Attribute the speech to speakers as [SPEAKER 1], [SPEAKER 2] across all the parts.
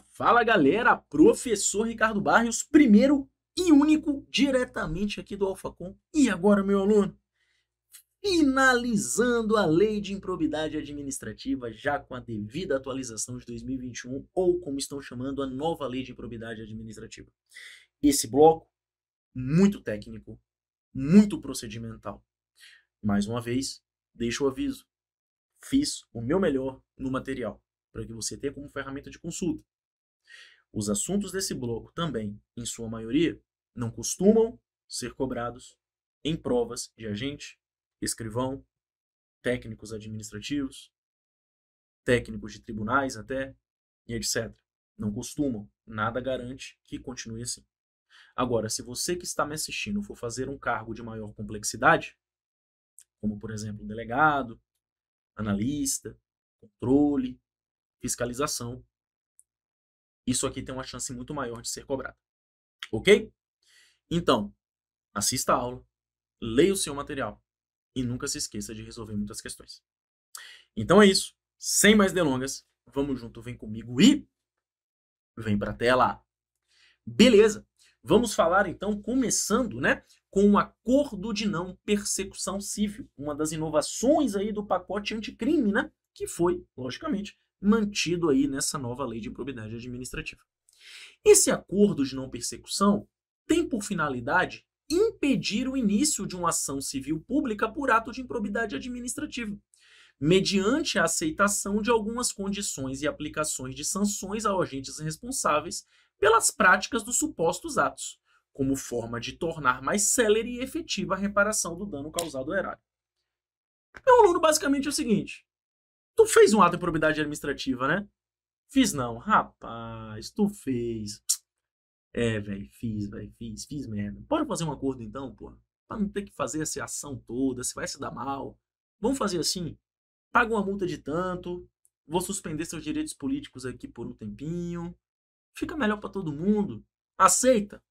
[SPEAKER 1] Fala galera, professor Ricardo Barrios, primeiro e único diretamente aqui do AlphaCom. E agora, meu aluno, finalizando a lei de improbidade administrativa, já com a devida atualização de 2021, ou como estão chamando, a nova lei de improbidade administrativa. Esse bloco, muito técnico, muito procedimental. Mais uma vez, deixo o aviso, fiz o meu melhor no material, para que você tenha como ferramenta de consulta. Os assuntos desse bloco também, em sua maioria, não costumam ser cobrados em provas de agente, escrivão, técnicos administrativos, técnicos de tribunais até, e etc. Não costumam. Nada garante que continue assim. Agora, se você que está me assistindo for fazer um cargo de maior complexidade, como, por exemplo, delegado, analista, controle, fiscalização, isso aqui tem uma chance muito maior de ser cobrado. Ok? Então, assista a aula, leia o seu material e nunca se esqueça de resolver muitas questões. Então é isso. Sem mais delongas, vamos junto, vem comigo e vem para a tela. Beleza. Vamos falar então, começando, né, com o acordo de não persecução civil, uma das inovações aí do pacote anticrime, né, que foi, logicamente, mantido aí nessa nova lei de improbidade administrativa. Esse acordo de não persecução tem por finalidade impedir o início de uma ação civil pública por ato de improbidade administrativa, mediante a aceitação de algumas condições e aplicações de sanções a agentes responsáveis pelas práticas dos supostos atos, como forma de tornar mais célere e efetiva a reparação do dano causado ao erário. Meu aluno, basicamente é o seguinte: tu fez um ato de improbidade administrativa, né? Fiz não. Rapaz, tu fez. É, velho, fiz merda. Bora fazer um acordo então, pô. Pra não ter que fazer essa ação toda, se vai se dar mal. Vamos fazer assim? Paga uma multa de tanto, vou suspender seus direitos políticos aqui por um tempinho. Fica melhor pra todo mundo. Aceita?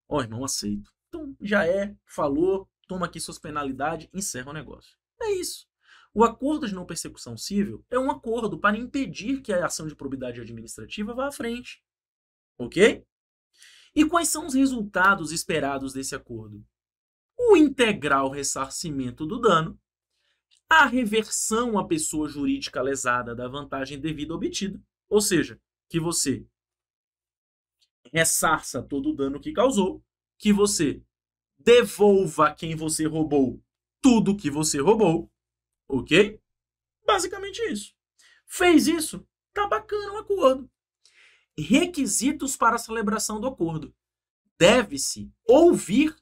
[SPEAKER 1] Ó, irmão, aceito. Então, já falou, toma aqui suas penalidades, encerra o negócio. É isso. O acordo de não persecução civil é um acordo para impedir que a ação de improbidade administrativa vá à frente. Ok? E quais são os resultados esperados desse acordo? O integral ressarcimento do dano, a reversão à pessoa jurídica lesada da vantagem devida obtida, ou seja, que você ressarça todo o dano que causou, que você devolva a quem você roubou tudo que você roubou, ok? Basicamente isso. Fez isso? Tá bacana o acordo. Requisitos para a celebração do acordo. Deve-se ouvir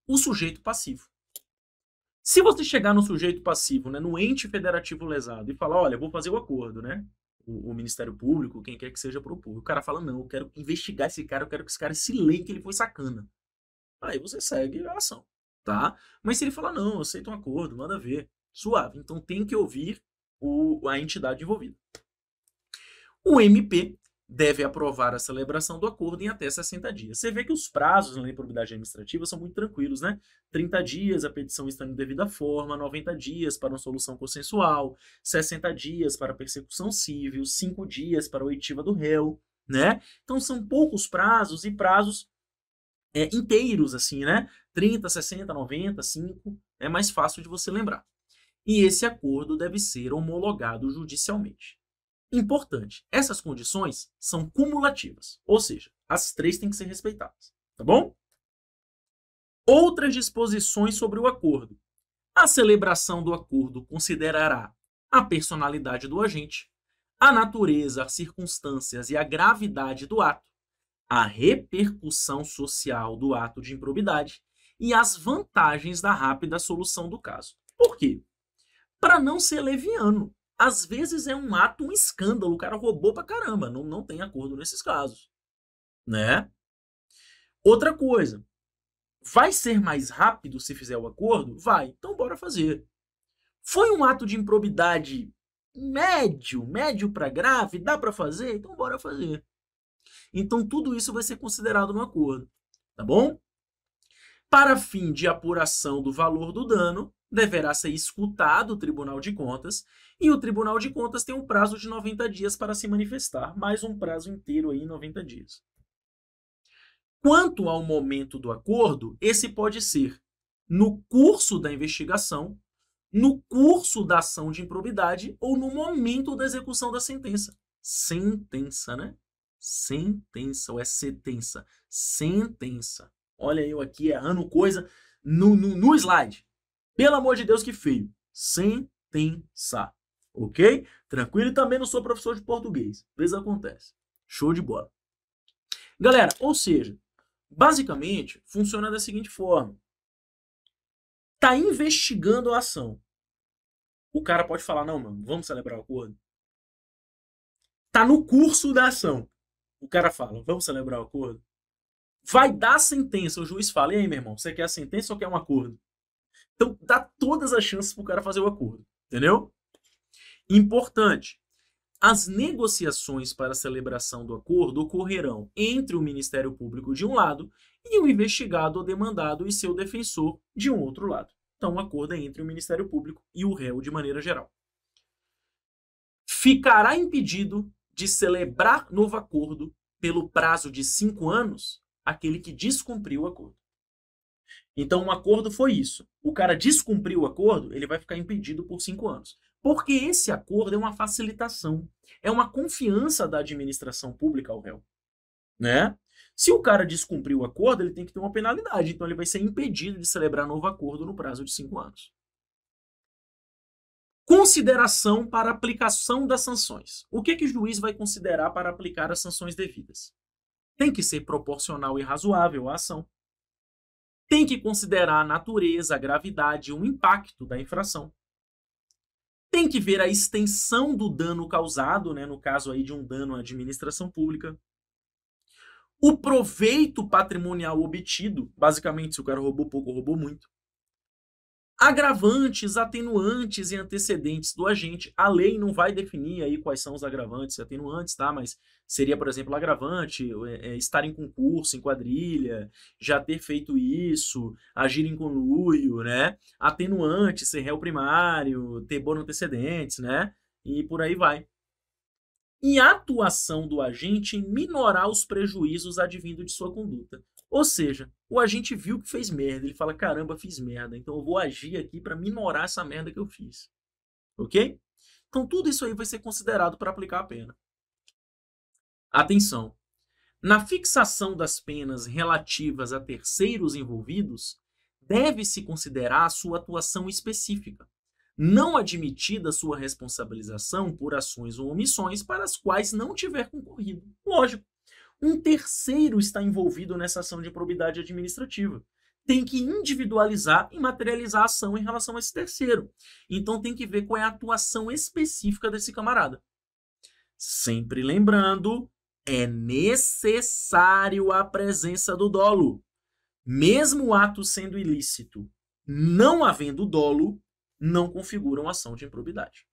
[SPEAKER 1] o sujeito passivo. Se você chegar no sujeito passivo, né, no ente federativo lesado, e falar, olha, vou fazer o acordo, né? O Ministério Público, quem quer que seja propor. O cara fala, não, eu quero investigar esse cara, eu quero que esse cara se leia que ele foi sacana. Aí você segue a ação, tá? Mas se ele falar, não, eu aceito um acordo, manda ver. Suave. Então tem que ouvir a entidade envolvida. O MP deve aprovar a celebração do acordo em até 60 dias. Você vê que os prazos na lei de improbidade administrativa são muito tranquilos, né? 30 dias a petição está em devida forma, 90 dias para uma solução consensual, 60 dias para persecução civil, 5 dias para a oitiva do réu, né? Então são poucos prazos e prazos inteiros, assim, né? 30, 60, 90, 5, é mais fácil de você lembrar. E esse acordo deve ser homologado judicialmente. Importante, essas condições são cumulativas, ou seja, as três têm que ser respeitadas, tá bom? Outras disposições sobre o acordo. A celebração do acordo considerará a personalidade do agente, a natureza, as circunstâncias e a gravidade do ato, a repercussão social do ato de improbidade e as vantagens da rápida solução do caso. Por quê? Para não ser leviano. Às vezes é um ato, um escândalo, o cara roubou pra caramba, não tem acordo nesses casos, né? Outra coisa, vai ser mais rápido se fizer o acordo? Vai, então bora fazer. Foi um ato de improbidade médio para grave, dá para fazer? Então bora fazer. Então tudo isso vai ser considerado no acordo, tá bom? Para fim de apuração do valor do dano, deverá ser escutado o Tribunal de Contas, e o Tribunal de Contas tem um prazo de 90 dias para se manifestar, mais um prazo inteiro aí, 90 dias. Quanto ao momento do acordo, esse pode ser no curso da investigação, no curso da ação de improbidade ou no momento da execução da sentença. Sentença, né? Sentença, ou é sentença? Sentença. Olha eu aqui errando coisa no slide. Pelo amor de Deus, que feio. Sentença. Ok? Tranquilo? E também não sou professor de português. Às vezes acontece. Show de bola. Galera, ou seja, basicamente, funciona da seguinte forma. Tá investigando a ação. O cara pode falar, não, mano, vamos celebrar o acordo. Tá no curso da ação. O cara fala, vamos celebrar o acordo. Vai dar a sentença, o juiz fala, e aí, meu irmão, você quer a sentença ou quer um acordo? Então, dá todas as chances pro cara fazer o acordo, entendeu? Importante, as negociações para a celebração do acordo ocorrerão entre o Ministério Público de um lado e o investigado ou demandado e seu defensor de um outro lado. Então, o acordo é entre o Ministério Público e o réu de maneira geral. Ficará impedido de celebrar novo acordo pelo prazo de 5 anos aquele que descumpriu o acordo. Então, um acordo foi isso. O cara descumpriu o acordo, ele vai ficar impedido por 5 anos. Porque esse acordo é uma facilitação, é uma confiança da administração pública ao réu, né? Se o cara descumprir o acordo, ele tem que ter uma penalidade, então ele vai ser impedido de celebrar novo acordo no prazo de 5 anos. Consideração para aplicação das sanções. O que o juiz vai considerar para aplicar as sanções devidas? Tem que ser proporcional e razoável à ação. Tem que considerar a natureza, a gravidade e o impacto da infração. Tem que ver a extensão do dano causado, né, no caso aí de um dano à administração pública. O proveito patrimonial obtido, basicamente se o cara roubou pouco ou roubou muito. Agravantes, atenuantes e antecedentes do agente. A lei não vai definir aí quais são os agravantes e atenuantes, tá? Mas seria, por exemplo, agravante, estar em concurso, em quadrilha, já ter feito isso, agir em conluio, né? Atenuante, ser réu primário, ter bônus antecedentes, né? E por aí vai. E a atuação do agente em minorar os prejuízos advindos de sua conduta. Ou seja, o agente viu que fez merda, ele fala, caramba, fiz merda, então eu vou agir aqui para minorar essa merda que eu fiz. Ok? Então tudo isso aí vai ser considerado para aplicar a pena. Atenção! Na fixação das penas relativas a terceiros envolvidos, deve-se considerar a sua atuação específica, não admitida sua responsabilização por ações ou omissões para as quais não tiver concorrido. Lógico. Um terceiro está envolvido nessa ação de improbidade administrativa. Tem que individualizar e materializar a ação em relação a esse terceiro. Então tem que ver qual é a atuação específica desse camarada. Sempre lembrando, é necessário a presença do dolo. Mesmo o ato sendo ilícito, não havendo dolo, não configuram ação de improbidade.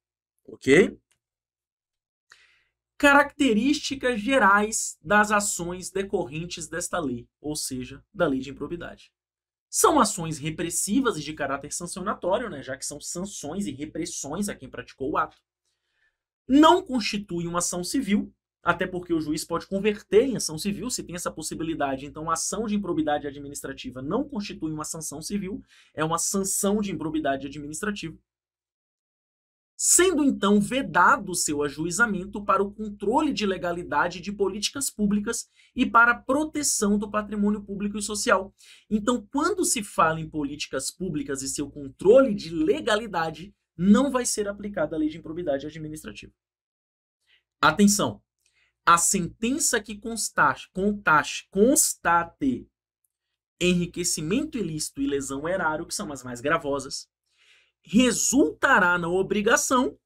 [SPEAKER 1] Ok? Características gerais das ações decorrentes desta lei, ou seja, da lei de improbidade. São ações repressivas e de caráter sancionatório, né, já que são sanções e repressões a quem praticou o ato. Não constitui uma ação civil, até porque o juiz pode converter em ação civil, se tem essa possibilidade. Então, a ação de improbidade administrativa não constitui uma sanção civil, é uma sanção de improbidade administrativa. Sendo então vedado seu ajuizamento para o controle de legalidade de políticas públicas e para a proteção do patrimônio público e social. Então, quando se fala em políticas públicas e seu controle de legalidade, não vai ser aplicada a lei de improbidade administrativa. Atenção! A sentença que constate enriquecimento ilícito e lesão ao erário, que são as mais gravosas, resultará na obrigação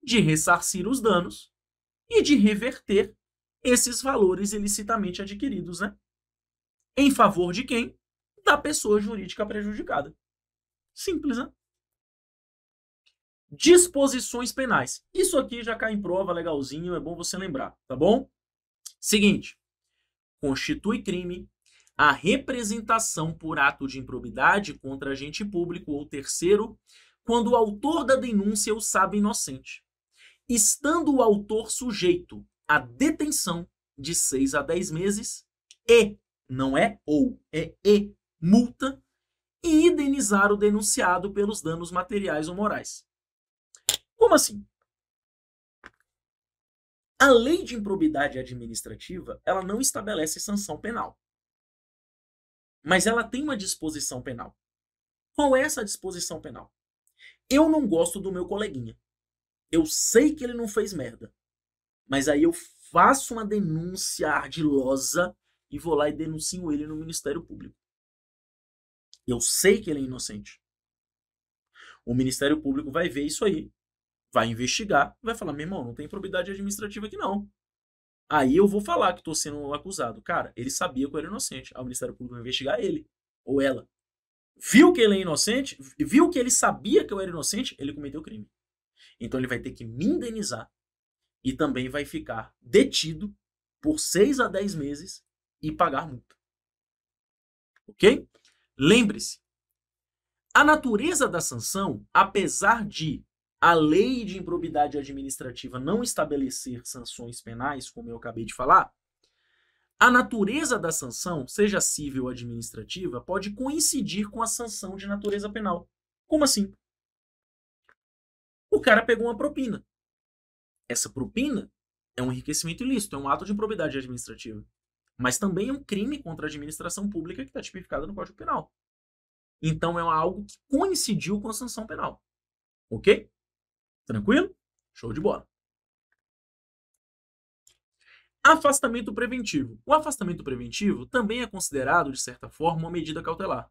[SPEAKER 1] de ressarcir os danos e de reverter esses valores ilicitamente adquiridos, né? Em favor de quem? Da pessoa jurídica prejudicada. Simples, né? Disposições penais. Isso aqui já cai em prova, legalzinho, é bom você lembrar, tá bom? Seguinte, constitui crime a representação por ato de improbidade contra agente público ou terceiro, quando o autor da denúncia o sabe inocente, estando o autor sujeito à detenção de 6 a 10 meses e, não é ou, é e, multa, e indenizar o denunciado pelos danos materiais ou morais. Como assim? A lei de improbidade administrativa, ela não estabelece sanção penal. Mas ela tem uma disposição penal. Qual é essa disposição penal? Eu não gosto do meu coleguinha. Eu sei que ele não fez merda. Mas aí eu faço uma denúncia ardilosa e vou lá e denuncio ele no Ministério Público. Eu sei que ele é inocente. O Ministério Público vai ver isso aí, vai investigar, vai falar, meu irmão, não tem improbidade administrativa aqui não. Aí eu vou falar que estou sendo acusado. Cara, ele sabia que eu era inocente. Aí o Ministério Público vai investigar ele ou ela. Viu que ele é inocente, viu que ele sabia que eu era inocente, ele cometeu crime. Então ele vai ter que me indenizar e também vai ficar detido por 6 a 10 meses e pagar multa. Ok? Lembre-se, a natureza da sanção, apesar de a lei de improbidade administrativa não estabelecer sanções penais, como eu acabei de falar, a natureza da sanção, seja civil ou administrativa, pode coincidir com a sanção de natureza penal. Como assim? O cara pegou uma propina. Essa propina é um enriquecimento ilícito, é um ato de improbidade administrativa. Mas também é um crime contra a administração pública que está tipificado no Código Penal. Então é algo que coincidiu com a sanção penal. Ok? Tranquilo? Show de bola. Afastamento preventivo. O afastamento preventivo também é considerado, de certa forma, uma medida cautelar.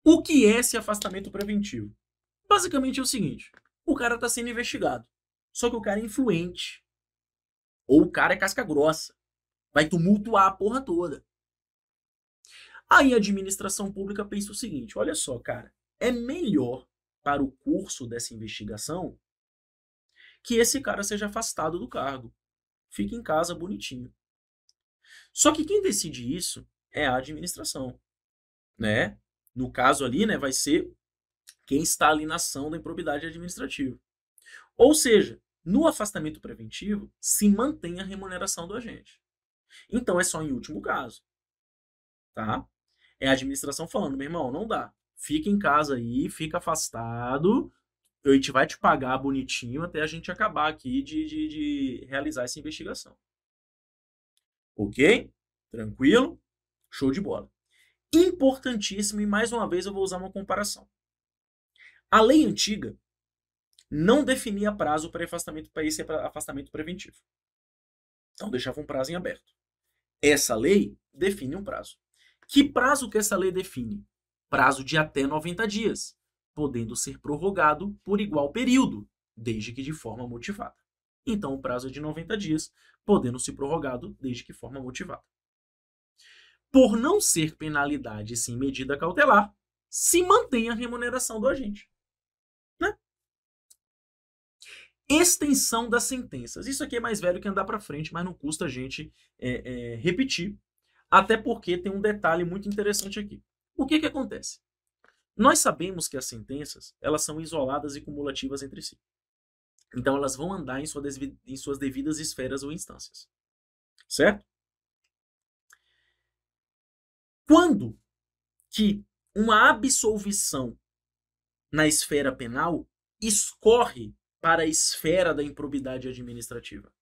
[SPEAKER 1] O que é esse afastamento preventivo? Basicamente é o seguinte, o cara está sendo investigado, só que o cara é influente, ou o cara é casca grossa, vai tumultuar a porra toda. Aí a administração pública pensa o seguinte, olha só, cara, é melhor para o curso dessa investigação que esse cara seja afastado do cargo. Fique em casa bonitinho. Só que quem decide isso é a administração, né? No caso ali, né, vai ser quem está ali na ação da improbidade administrativa. Ou seja, no afastamento preventivo, se mantém a remuneração do agente. Então é só em último caso. Tá? É a administração falando, meu irmão, não dá. Fica em casa aí, fica afastado, a gente vai te pagar bonitinho até a gente acabar aqui de realizar essa investigação. Ok? Tranquilo? Show de bola. Importantíssimo, e mais uma vez eu vou usar uma comparação. A lei antiga não definia prazo para esse afastamento preventivo. Então deixava um prazo em aberto. Essa lei define um prazo. Que prazo que essa lei define? Prazo de até 90 dias, podendo ser prorrogado por igual período, desde que de forma motivada. Então, o prazo é de 90 dias, podendo ser prorrogado desde que forma motivada. Por não ser penalidade sim medida cautelar, se mantém a remuneração do agente. Né? Extensão das sentenças. Isso aqui é mais velho que andar para frente, mas não custa a gente repetir. Até porque tem um detalhe muito interessante aqui. O que acontece? Nós sabemos que as sentenças elas são isoladas e cumulativas entre si. Então elas vão andar em suas devidas esferas ou instâncias. Certo? Quando que uma absolvição na esfera penal escorre para a esfera da improbidade administrativa?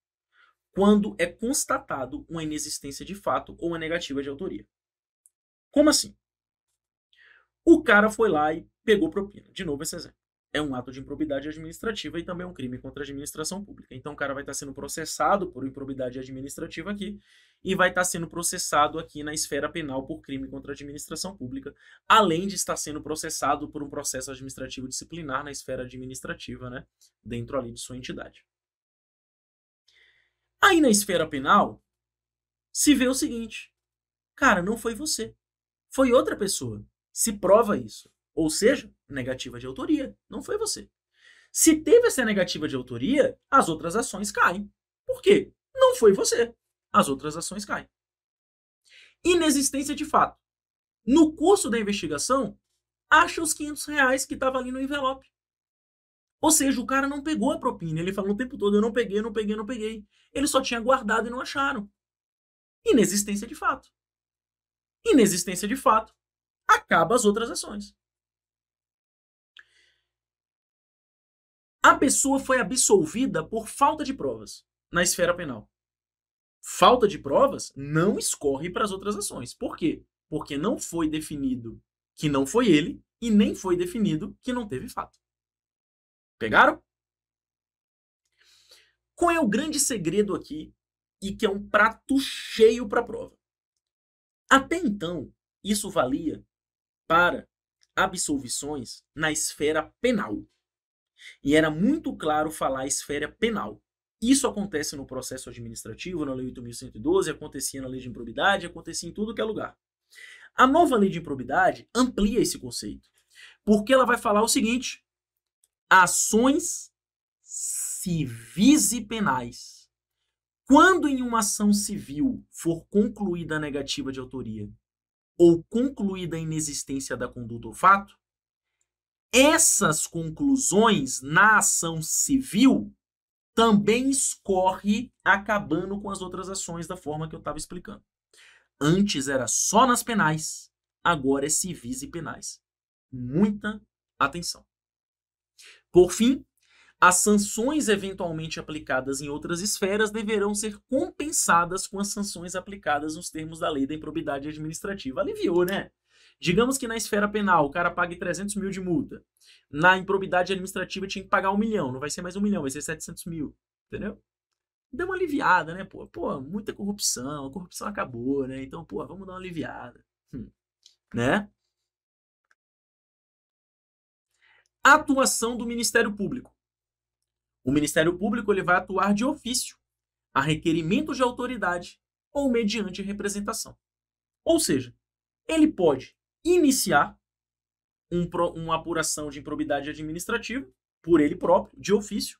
[SPEAKER 1] Quando é constatado uma inexistência de fato ou uma negativa de autoria. Como assim? O cara foi lá e pegou propina. De novo esse exemplo. É um ato de improbidade administrativa e também é um crime contra a administração pública. Então o cara vai estar sendo processado por improbidade administrativa aqui e vai estar sendo processado aqui na esfera penal por crime contra a administração pública, além de estar sendo processado por um processo administrativo disciplinar na esfera administrativa, né, dentro ali de sua entidade. Aí na esfera penal, se vê o seguinte, cara, não foi você, foi outra pessoa. Se prova isso. Ou seja, negativa de autoria, não foi você. Se teve essa negativa de autoria, as outras ações caem. Por quê? Não foi você. As outras ações caem. Inexistência de fato. No curso da investigação, acha os R$ 500 que estava ali no envelope. Ou seja, o cara não pegou a propina. Ele falou o tempo todo, eu não peguei, não peguei, não peguei. Ele só tinha guardado e não acharam. Inexistência de fato. Inexistência de fato. Acaba as outras ações. A pessoa foi absolvida por falta de provas na esfera penal. Falta de provas não escorre para as outras ações. Por quê? Porque não foi definido que não foi ele e nem foi definido que não teve fato. Pegaram? Qual é o grande segredo aqui e que é um prato cheio para a prova? Até então, isso valia para absolvições na esfera penal. E era muito claro falar esfera penal. Isso acontece no processo administrativo, na Lei 8.112, acontecia na Lei de Improbidade, acontecia em tudo que é lugar. A nova Lei de Improbidade amplia esse conceito, porque ela vai falar o seguinte: ações civis e penais. Quando em uma ação civil for concluída a negativa de autoria ou concluída a inexistência da conduta ou fato, essas conclusões na ação civil também escorre acabando com as outras ações da forma que eu estava explicando. Antes era só nas penais, agora é civis e penais. Muita atenção. Por fim, as sanções eventualmente aplicadas em outras esferas deverão ser compensadas com as sanções aplicadas nos termos da Lei da Improbidade Administrativa. Aliviou, né? Digamos que na esfera penal o cara pague 300 mil de multa. Na improbidade administrativa tinha que pagar 1 milhão. Não vai ser mais 1 milhão, vai ser 700 mil. Entendeu? Deu uma aliviada, né? Pô, muita corrupção. A corrupção acabou, né? Então, pô, vamos dar uma aliviada. Né? Atuação do Ministério Público. O Ministério Público ele vai atuar de ofício, a requerimento de autoridade ou mediante representação. Ou seja, ele pode iniciar uma apuração de improbidade administrativa por ele próprio, de ofício.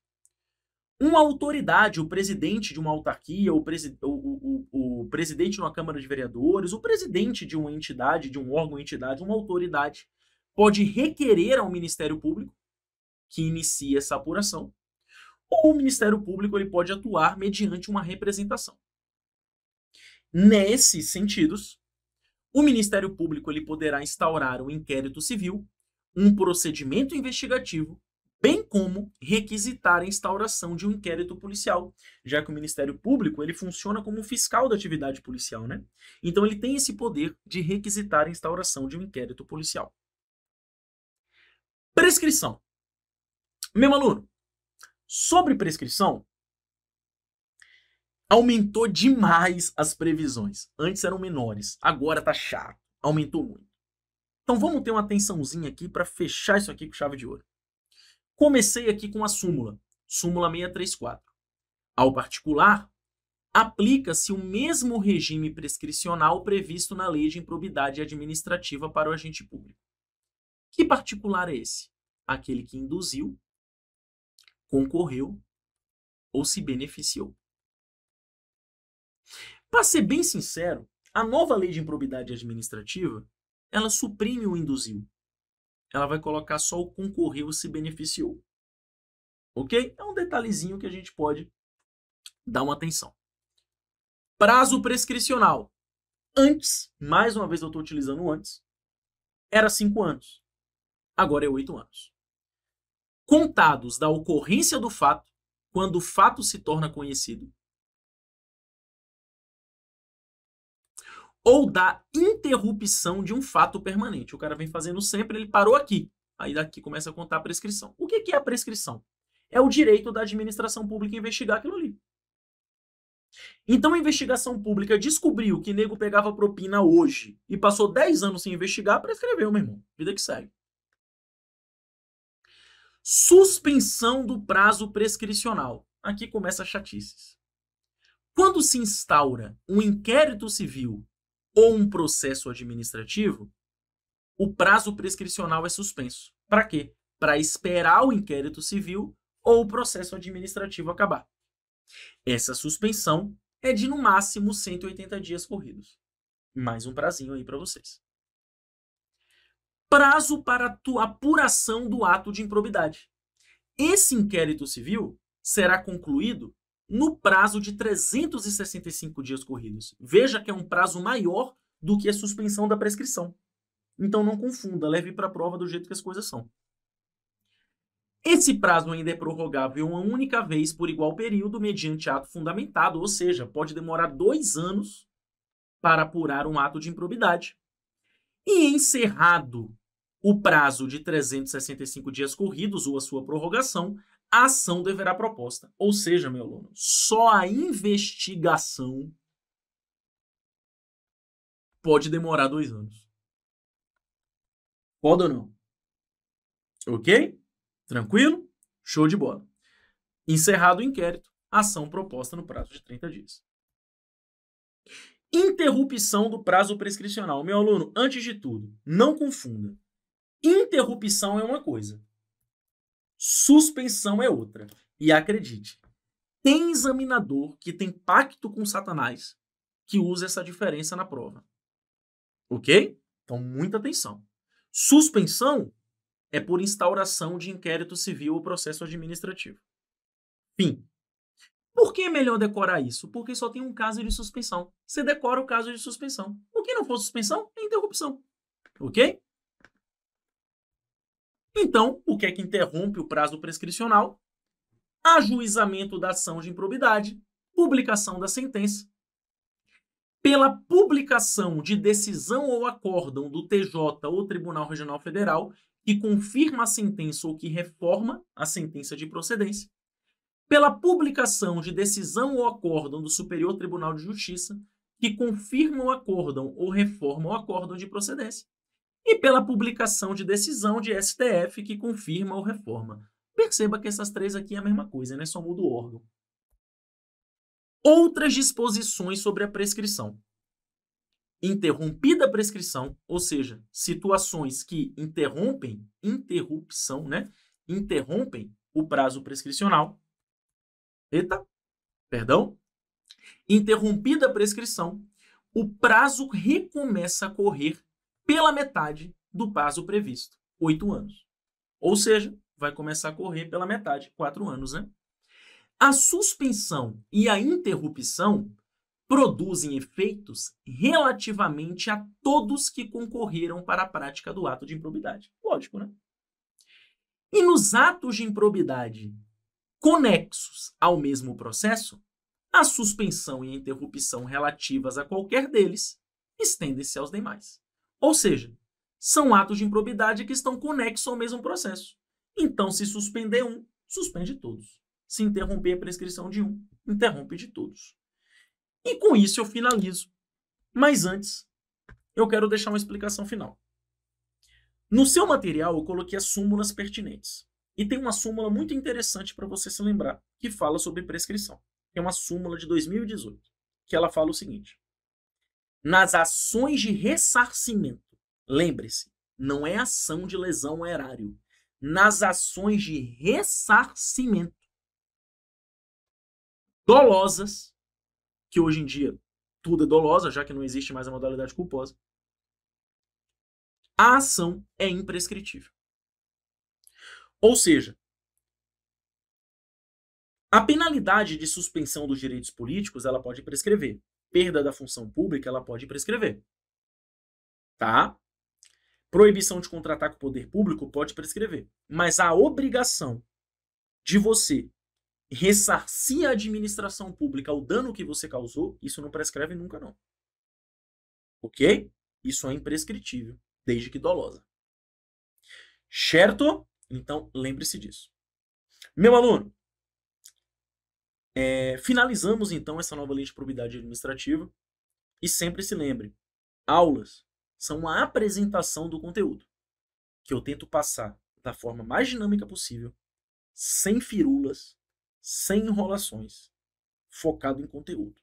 [SPEAKER 1] Uma autoridade, o presidente de uma autarquia, o presidente de uma Câmara de Vereadores, o presidente de uma entidade, de um órgão, entidade, uma autoridade, pode requerer ao Ministério Público que inicie essa apuração, ou o Ministério Público ele pode atuar mediante uma representação. Nesses sentidos, o Ministério Público ele poderá instaurar um inquérito civil, um procedimento investigativo, bem como requisitar a instauração de um inquérito policial, já que o Ministério Público ele funciona como fiscal da atividade policial, né? Então ele tem esse poder de requisitar a instauração de um inquérito policial. Prescrição. Meu aluno, sobre prescrição, aumentou demais as previsões. Antes eram menores, agora tá chato. Aumentou muito. Então vamos ter uma atençãozinha aqui para fechar isso aqui com chave de ouro. Comecei aqui com a súmula. Súmula 634. Ao particular, aplica-se o mesmo regime prescricional previsto na Lei de Improbidade Administrativa para o agente público. Que particular é esse? Aquele que induziu, concorreu ou se beneficiou. Para ser bem sincero, a nova Lei de Improbidade Administrativa, ela suprime o induziu. Ela vai colocar só o concorreu ou se beneficiou. Ok? É um detalhezinho que a gente pode dar uma atenção. Prazo prescricional. Antes, mais uma vez eu estou utilizando antes, era 5 anos. Agora é 8 anos. Contados da ocorrência do fato, quando o fato se torna conhecido, ou da interrupção de um fato permanente. O cara vem fazendo sempre, ele parou aqui. Aí daqui começa a contar a prescrição. O que é a prescrição? É o direito da administração pública investigar aquilo ali. Então a investigação pública descobriu que nego pegava propina hoje e passou 10 anos sem investigar, prescreveu, meu irmão. Vida que segue. Suspensão do prazo prescricional. Aqui começa a chatices. Quando se instaura um inquérito civil ou um processo administrativo, o prazo prescricional é suspenso. Para quê? para esperar o inquérito civil ou o processo administrativo acabar. Essa suspensão é de, no máximo, 180 dias corridos. Mais um prazinho aí para vocês. Prazo para apuração do ato de improbidade. Esse inquérito civil será concluído no prazo de 365 dias corridos. Veja que é um prazo maior do que a suspensão da prescrição. Então não confunda, leve para a prova do jeito que as coisas são. Esse prazo ainda é prorrogável uma única vez por igual período mediante ato fundamentado, ou seja, pode demorar 2 anos para apurar um ato de improbidade. E encerrado o prazo de 365 dias corridos ou a sua prorrogação, a ação deverá proposta. Ou seja, meu aluno, só a investigação pode demorar 2 anos. Pode ou não? Ok? Tranquilo? Show de bola. Encerrado o inquérito, ação proposta no prazo de 30 dias. Interrupção do prazo prescricional. Meu aluno, antes de tudo, não confunda. Interrupção é uma coisa. Suspensão é outra. E acredite, tem examinador que tem pacto com Satanás que usa essa diferença na prova. Ok? Então, muita atenção. Suspensão é por instauração de inquérito civil ou processo administrativo. Fim. Por que é melhor decorar isso? Porque só tem um caso de suspensão. Você decora o caso de suspensão. O que não for suspensão é interrupção. Ok? Então, o que é que interrompe o prazo prescricional? Ajuizamento da ação de improbidade, publicação da sentença. Pela publicação de decisão ou acórdão do TJ ou Tribunal Regional Federal que confirma a sentença ou que reforma a sentença de procedência. Pela publicação de decisão ou acórdão do Superior Tribunal de Justiça que confirma o acórdão ou reforma o acórdão de procedência. E pela publicação de decisão de STF que confirma ou reforma. Perceba que essas 3 aqui é a mesma coisa, né? Só muda o órgão. Outras disposições sobre a prescrição. Interrompida a prescrição, ou seja, situações que interrompem o prazo prescricional. Interrompida a prescrição, o prazo recomeça a correr pela metade do prazo previsto, 8 anos. Ou seja, vai começar a correr pela metade, 4 anos, né? A suspensão e a interrupção produzem efeitos relativamente a todos que concorreram para a prática do ato de improbidade. Lógico, né? E nos atos de improbidade conexos ao mesmo processo, a suspensão e a interrupção relativas a qualquer deles estendem-se aos demais. Ou seja, são atos de improbidade que estão conexos ao mesmo processo. Então, se suspender um, suspende todos. Se interromper a prescrição de um, interrompe de todos. E com isso eu finalizo. Mas antes, eu quero deixar uma explicação final. No seu material, eu coloquei as súmulas pertinentes. E tem uma súmula muito interessante para você se lembrar, que fala sobre prescrição. É uma súmula de 2018, que ela fala o seguinte. Nas ações de ressarcimento, lembre-se, não é ação de lesão ao erário. Nas ações de ressarcimento dolosas, que hoje em dia tudo é dolosa, já que não existe mais a modalidade culposa, a ação é imprescritível. Ou seja, a penalidade de suspensão dos direitos políticos, ela pode prescrever. Perda da função pública, ela pode prescrever. Tá? Proibição de contratar com o poder público pode prescrever. Mas a obrigação de você ressarcir a administração pública o dano que você causou, isso não prescreve nunca, não. Ok? Isso é imprescritível, desde que dolosa. Certo? Então, lembre-se disso. Meu aluno, finalizamos então essa nova lei de probidade administrativa e sempre se lembre, aulas são uma apresentação do conteúdo que eu tento passar da forma mais dinâmica possível, sem firulas, sem enrolações, focado em conteúdo.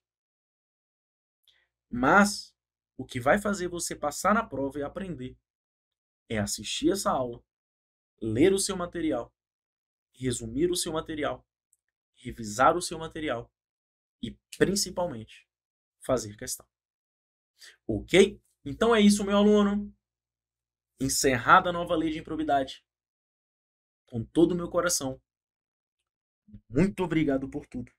[SPEAKER 1] Mas o que vai fazer você passar na prova e aprender é assistir essa aula, ler o seu material, resumir o seu material, revisar o seu material e, principalmente, fazer questão. Ok? Então é isso, meu aluno. Encerrada a nova lei de improbidade. Com todo o meu coração. Muito obrigado por tudo.